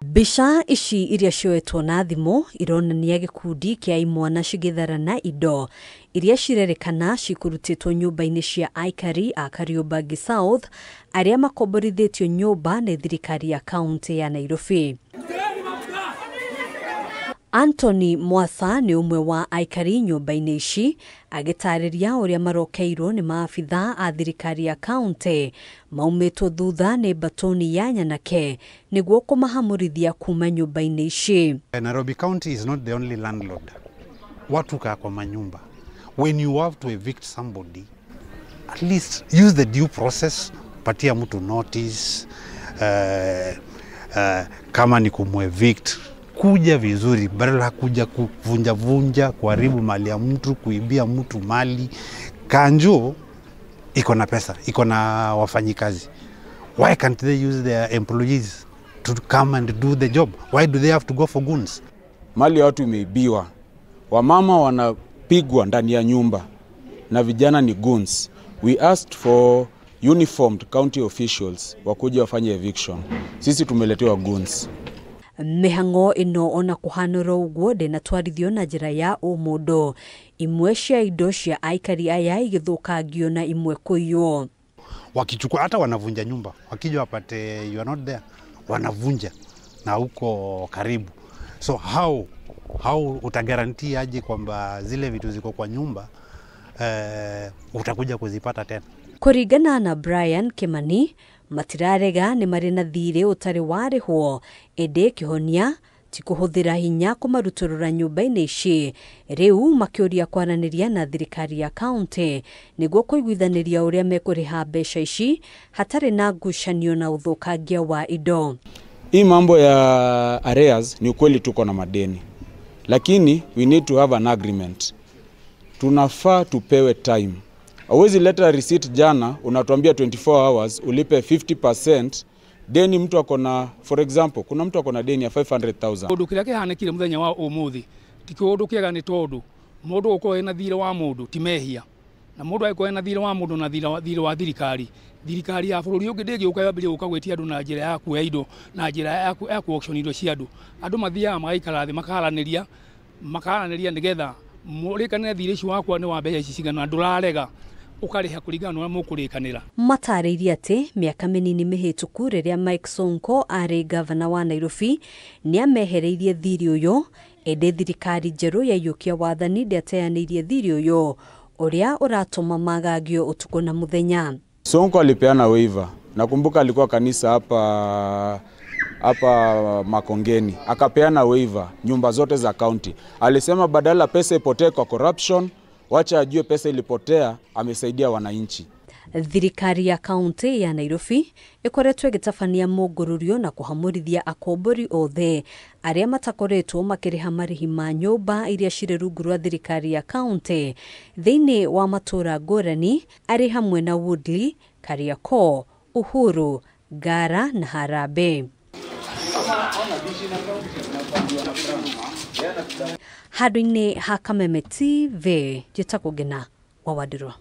Bica ici iria cioetwo na thimo ironania gikundi kia imwana cigitharana indo iria cirerikana cikurutitwo nyumba-ini cia aikari a Kariobangi South aria makomborithitio nyumba ni thirikari ya kaunti ya Nairobi. Anthony Mwasa ni umwe wa aikari nyumba-ini ici agitariria uria marokeirwo ni maabitha a thirikari ya kaunti maumitwo thutha ni batoni ya Nyanake niguo kumahamurithia kuma nyumba-ini ici. Nairobi County is not the only landlord. Watu kaa kwa manyumba. When you have to evict somebody, at least use the due process, patia mtu notice, kama ni kumuevict, kuja vizuri, badala kuja kuvunja kuharibu mali ya mtu, kuibia mtu mali. Kanjo iko na pesa, iko na wafanyikazi. Why can't they use their employees to come and do the job? Why do they have to go for goons? Mali ya watu imeibiwa. Wamama wanapigwa ndani ya nyumba na vijana ni goons. We asked for uniformed county officials wakuja wafanye eviction. Sisi tumeletewa goons. Mihango ino ona kuhanoro uguo na twarithio na njira ya umundo. Imwe cia indo cia aikari aya igithukagio na imwe kuiyo. Wakichukua hata wanavunja nyumba. Wakija wapate you are not there, wanavunja na huko karibu. So how utagarantia aje kwamba zile vitu ziko kwa nyumba utakuja kuzipata tena? Kuringana na Brian Kimani, matirarega ni mari na thire utari warihwo ende kihonia tikuhuthira hinya kumaruturura nyumba-ini ici riu makiuria kwaraniria na thirikari ya kaunti niguo kuiguithaniria uria mekuriha mbeca ici hatari na ngucanio na uthukangia wa indo. Hii mambo ya arrears ni ukweli tuko na madeni, lakini we need to have an agreement. Tunafaa tupewe time. Hauwezi leta receipt jana unatuambia 24 hours ulipe 50%. Deni mtu akona, for example, kuna mtu akona deni ya 500,000. Undu kiria kihanekire muthenya wa umuthi tiko undu kiega ni tondu mundu uko ena thire wa mundu timehia na mundu aiko ena thire wa mundu na thire wa thirikari ya bururi ungi ndigi ukayambire ukagwetia andu na njira ya kuoya indo na njira ya auction indo cia andu mathia magaikara thi makaraniria nigetha murikanire thire ici wakwa ni wa mbeca ici cigana ndurarega ukariha kuringana na mukurikanira. Mataririe ati miaka minini mihituku riria Mike Sonko ari gavana wa Nairobi ni amehereirie thiri uyu ende thirikari njeru ya yukia wathani ndiateanirie thiri uyu uria uratuma magagio utuku na muthenya. Sonko alipeana waiver. Nakumbuka alikuwa kanisa hapa Makongeni, akapeana waiver nyumba zote za county. Alisema badala pesa ipotee kwa corruption, wacha ajue pesa ilipotea, amesaidia wananchi. Thirikari ya kaunti ya Nairobi ikoretwo igitabania mugururio na kuhamurithia akombori othe aria matakoretwo makiriha marihi ma nyumba iria cire rungu rwa thirikari ya kaunti thiini wa matura ngurani ari hamwe na Woodley, Kariakoo, Uhuru, Ngara na Harambee. Handũ-inĩ ha Kameme TV, njĩtagwo Ngina wa Wandĩrwo.